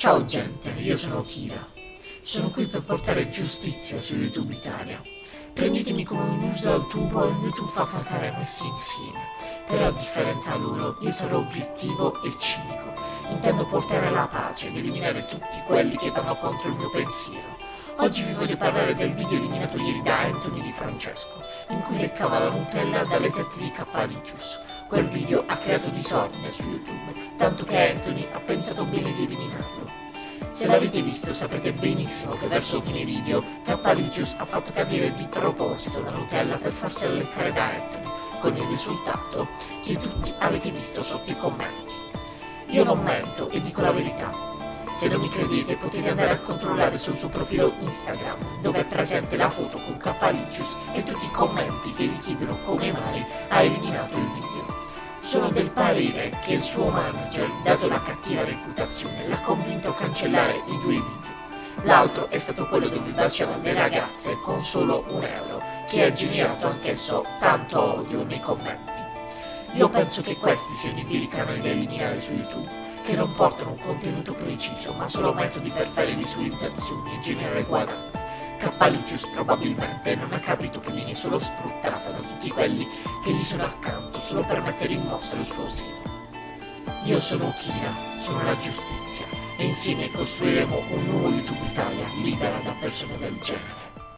Ciao gente, io sono Kira. Sono qui per portare giustizia su YouTube Italia. Prendetemi come un user tubo e YouTube fa cacare messi insieme. Però a differenza loro, io sarò obiettivo e cinico. Intendo portare la pace ed eliminare tutti quelli che vanno contro il mio pensiero. Oggi vi voglio parlare del video eliminato ieri da Anthony Di Francesco, in cui leccava la Nutella dalle tette di Capalicious. Quel video ha creato disordine su YouTube, tanto che Anthony ha pensato bene di eliminarlo. Se l'avete visto sapete benissimo che verso fine video Capalicious ha fatto cadere di proposito la Nutella per farsela leccare da Anthony, con il risultato che tutti avete visto sotto i commenti. Io non mento e dico la verità. Se non mi credete potete andare a controllare sul suo profilo Instagram, dove è presente la foto con Capalicious e tutti i commenti che vi chiedono come mai ha eliminato il video. Sono del parere che il suo manager, dato la cattiva reputazione, l'ha convinto a cancellare i due video. L'altro è stato quello dove baciava le ragazze con solo €1, che ha generato anch'esso tanto odio nei commenti. Io penso che questi siano i veri canali da eliminare su YouTube, che non portano un contenuto preciso, ma solo metodi per fare visualizzazioni e generare guadagni. Capalicious probabilmente non ha capito che viene solo sfruttata da tutti quelli che gli sono accanto solo per mettere in mostra il suo seno. Io sono Kira, sono la giustizia, e insieme costruiremo un nuovo YouTube Italia libera da persone del genere.